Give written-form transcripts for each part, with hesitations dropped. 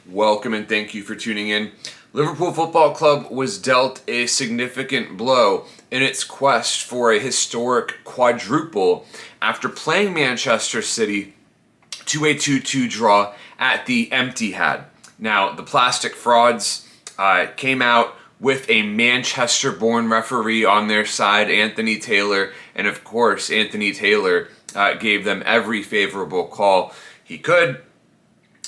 Welcome and thank you for tuning in. Liverpool Football Club was dealt a significant blow in its quest for a historic quadruple after playing Manchester City to a 2-2 draw at the Etihad. Now, the plastic frauds came out with a Manchester-born referee on their side, Anthony Taylor, and of course, Anthony Taylor gave them every favorable call he could.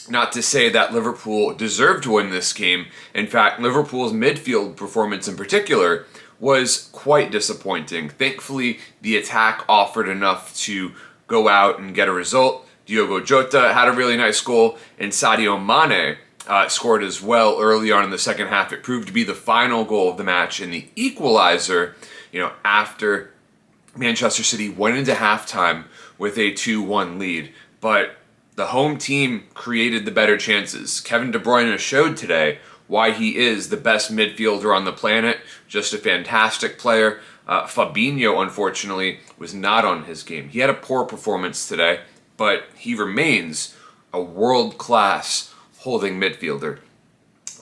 Not to say that Liverpool deserved to win this game. In fact, Liverpool's midfield performance in particular was quite disappointing. Thankfully, the attack offered enough to go out and get a result. Diogo Jota had a really nice goal, and Sadio Mane scored as well early on in the second half. It proved to be the final goal of the match and the equalizer, after Manchester City went into halftime with a 2-1 lead. But the home team created the better chances. Kevin De Bruyne showed today why he is the best midfielder on the planet. Just a fantastic player. Fabinho, unfortunately, was not on his game. He had a poor performance today, but he remains a world-class holding midfielder.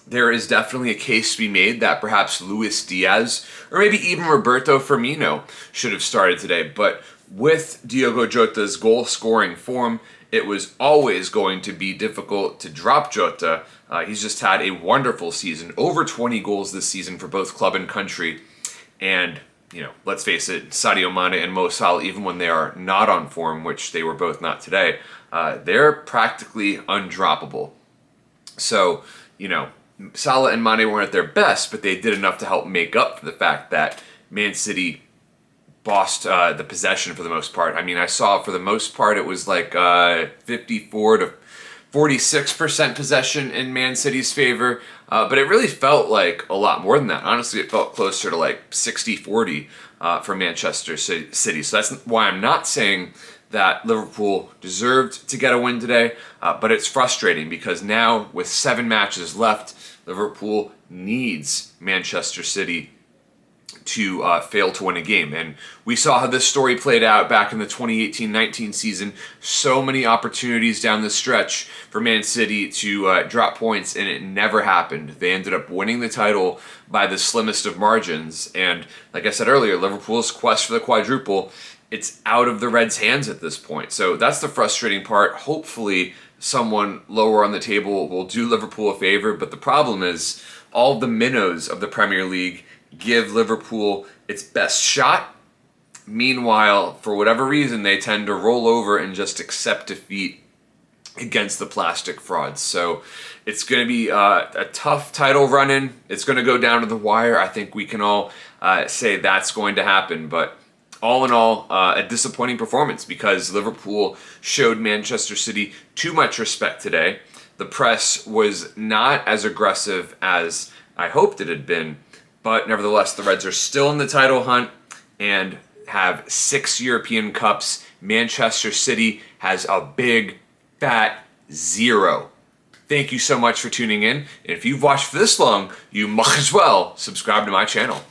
There is definitely a case to be made that perhaps Luis Diaz or maybe even Roberto Firmino should have started today. But with Diogo Jota's goal-scoring form, it was always going to be difficult to drop Jota. He's just had a wonderful season, over 20 goals this season for both club and country. And, let's face it, Sadio Mane and Mo Salah, even when they are not on form, which they were both not today, they're practically undroppable. So, Salah and Mane weren't at their best, but they did enough to help make up for the fact that Man City bossed the possession for the most part. I mean, I saw for the most part it was like 54 to 46% possession in Man City's favor, but it really felt like a lot more than that. Honestly, it felt closer to like 60-40 for Manchester City. So that's why I'm not saying that Liverpool deserved to get a win today, but it's frustrating because now with 7 matches left, Liverpool needs Manchester City to fail to win a game. And we saw how this story played out back in the 2018-19 season. So many opportunities down the stretch for Man City to drop points, and it never happened. They ended up winning the title by the slimmest of margins. And like I said earlier, Liverpool's quest for the quadruple, it's out of the Reds' hands at this point. So that's the frustrating part. Hopefully someone lower on the table will do Liverpool a favor. But the problem is all the minnows of the Premier League give Liverpool its best shot. Meanwhile, for whatever reason, they tend to roll over and just accept defeat against the plastic frauds. So it's going to be a tough title run-in. It's going to go down to the wire. I think we can all say that's going to happen. But all in all, a disappointing performance because Liverpool showed Manchester City too much respect today. The press was not as aggressive as I hoped it had been. But nevertheless, the Reds are still in the title hunt and have 6 European Cups. Manchester City has a big, fat 0. Thank you so much for tuning in. And if you've watched for this long, you might as well subscribe to my channel.